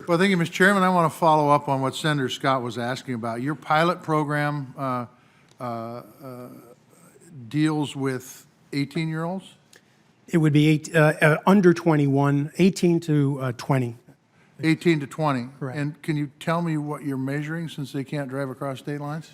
Well, thank you, Mr. Chairman. I want to follow up on what Senator Scott was asking about. Your pilot program deals with 18-year-olds? It would be under 21, 18 to 20. 18 to 20. Correct. And can you tell me what you're measuring since they can't drive across state lines?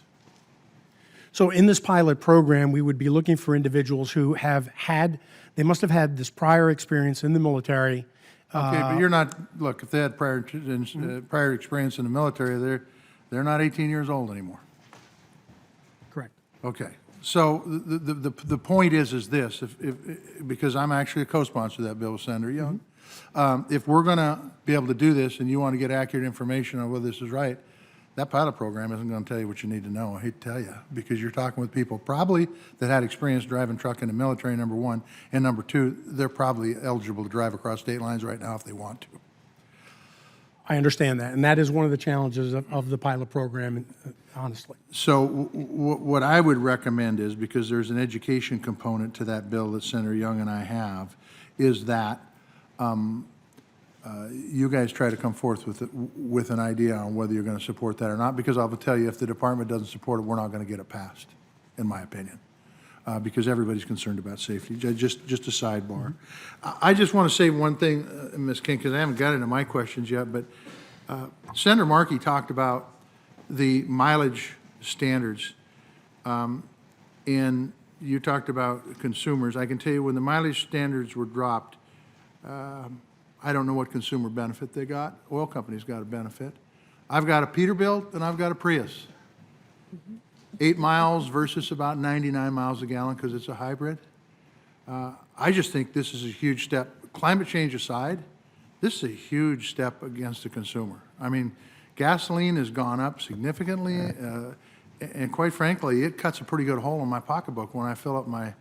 So in this pilot program, we would be looking for individuals who they must have had this prior experience in the military. Okay, but you're not, look, if they had prior experience in the military, they're not 18 years old anymore. Correct. Okay. So the point is this, because I'm actually a co-sponsor of that bill with Senator Young, if we're going to be able to do this and you want to get accurate information on whether this is right, that pilot program isn't going to tell you what you need to know. I hate to tell you, because you're talking with people probably that had experience driving truck in the military, number one, and number two, they're probably eligible to drive across state lines right now if they want to. I understand that, and that is one of the challenges of the pilot program, honestly. So what I would recommend is, because there's an education component to that bill that Senator Young and I have, is that you guys try to come forth with an idea on whether you're going to support that or not, because I'll tell you, if the department doesn't support it, we're not going to get it passed, in my opinion, because everybody's concerned about safety. Just a sidebar. I just want to say one thing, Ms. King, because I haven't got into my questions yet, but Senator Markey talked about the mileage standards, and you talked about consumers. I can tell you, when the mileage standards were dropped, I don't know what consumer benefit they got. Oil companies got a benefit. I've got a Peterbilt and I've got a Prius. 8 miles versus about 99 miles a gallon because it's a hybrid. I just think this is a huge step. Climate change aside, this is a huge step against the consumer. I mean, gasoline has gone up significantly, and quite frankly, it cuts a pretty good hole in my pocketbook when I fill up my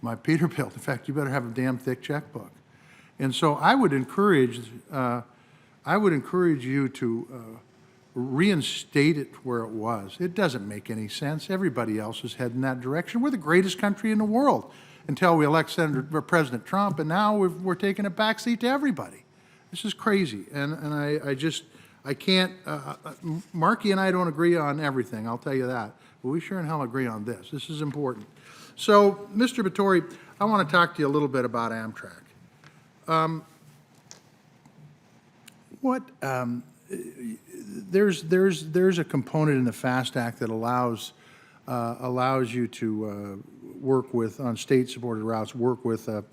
Peterbilt. In fact, you better have a damn thick checkbook. And so I would encourage you to reinstate it where it was. It doesn't make any sense. Everybody else is heading that direction. We're the greatest country in the world until we elect President Trump, and now we're taking a backseat to everybody. This is crazy, and I can't. Markey and I don't agree on everything, I'll tell you that, but we sure in hell agree on this. This is important. So, Mr. Vittori, I want to talk to you a little bit about Amtrak. There's a component in the FAST Act that allows you to work with, on state-supported routes, work with a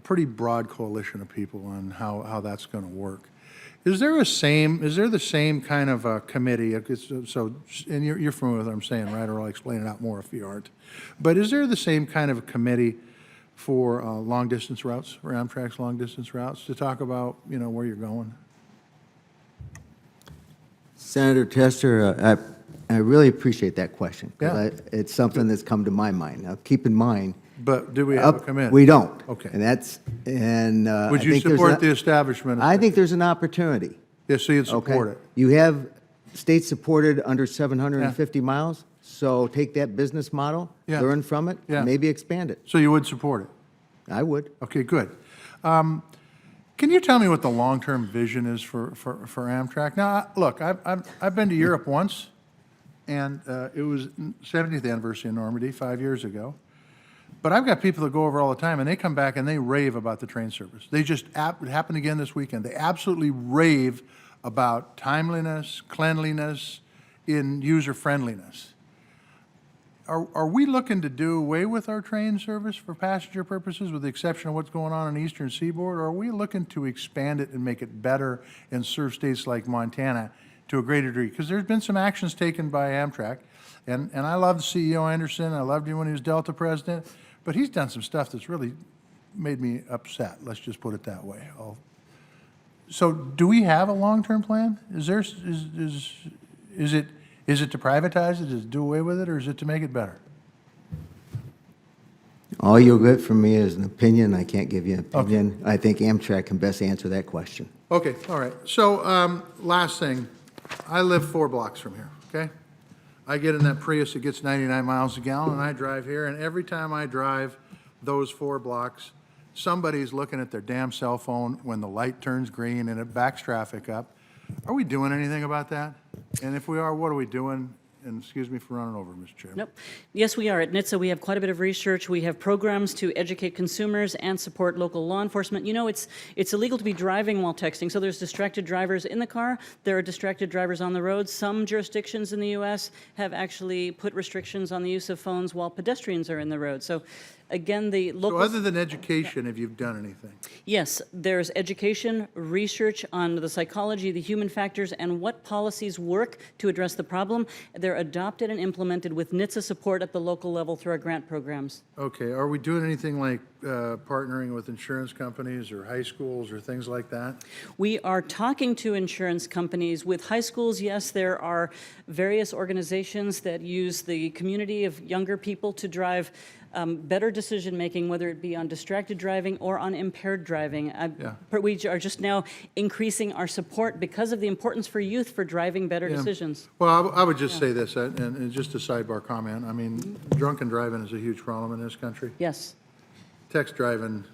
pretty broad coalition of people on how that's going to work. Is there the same kind of a committee? So, and you're familiar with what I'm saying, right? Or I'll explain it out more if you aren't. But is there the same kind of a committee for long-distance routes, for Amtrak's long-distance routes, to talk about, where you're going? Senator Tester, I really appreciate that question. Yeah. It's something that's come to my mind. Now, keep in mind. But do we have a committee? We don't. Okay. Would you support the establishment? I think there's an opportunity. Yes, so you'd support it. You have state-supported under 750 miles, so take that business model, learn from it, maybe expand it. So you would support it? I would. Okay, good. Can you tell me what the long-term vision is for Amtrak? Now, look, I've been to Europe once, and it was 70th anniversary of Normandy 5 years ago. But I've got people that go over all the time, and they come back and they rave about the train service. They just, it happened again this weekend. They absolutely rave about timeliness, cleanliness, in user-friendliness. Are we looking to do away with our train service for passenger purposes, with the exception of what's going on the Eastern Seaboard, or are we looking to expand it and make it better and serve states like Montana to a greater degree? Because there's been some actions taken by Amtrak, and I love CEO Anderson. I loved him when he was Delta president, but he's done some stuff that's really made me upset. Let's just put it that way. So, do we have a long-term plan? Is it to privatize it, is it to do away with it, or is it to make it better? All you'll get from me is an opinion. I can't give you an opinion. Okay. I think Amtrak can best answer that question. Okay, all right. So, last thing, I live 4 blocks from here, okay? I get in that Prius that gets 99 miles a gallon, and I drive here, and every time I drive those 4 blocks, somebody's looking at their damn cell phone when the light turns green and it backs traffic up. Are we doing anything about that? And if we are, what are we doing? And excuse me for running over, Mr. Chairman. Nope. Yes, we are. At NHTSA, we have quite a bit of research. We have programs to educate consumers and support local law enforcement. You know, it's illegal to be driving while texting, so there's distracted drivers in the car. There are distracted drivers on the road. Some jurisdictions in the U.S. have actually put restrictions on the use of phones while pedestrians are in the road. So, again, the local... So other than education, have you done anything? Yes, there's education, research on the psychology, the human factors, and what policies work to address the problem. They're adopted and implemented with NHTSA support at the local level through our grant programs. Okay, are we doing anything like partnering with insurance companies or high schools or things like that? We are talking to insurance companies. With high schools, yes, there are various organizations that use the community of younger people to drive better decision-making, whether it be on distracted driving or on impaired driving. We are just now increasing our support because of the importance for youth for driving better decisions. Well, I would just say this, and just a sidebar comment. I mean, drunken driving is a huge problem in this country. Yes. Text driving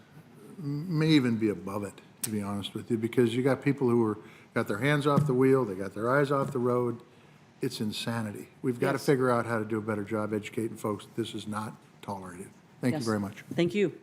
may even be above it, to be honest with you, because you got people who got their hands off the wheel, they got their eyes off the road. It's insanity. We've got to figure out how to do a better job educating folks that this is not tolerated. Thank you very much. Thank you.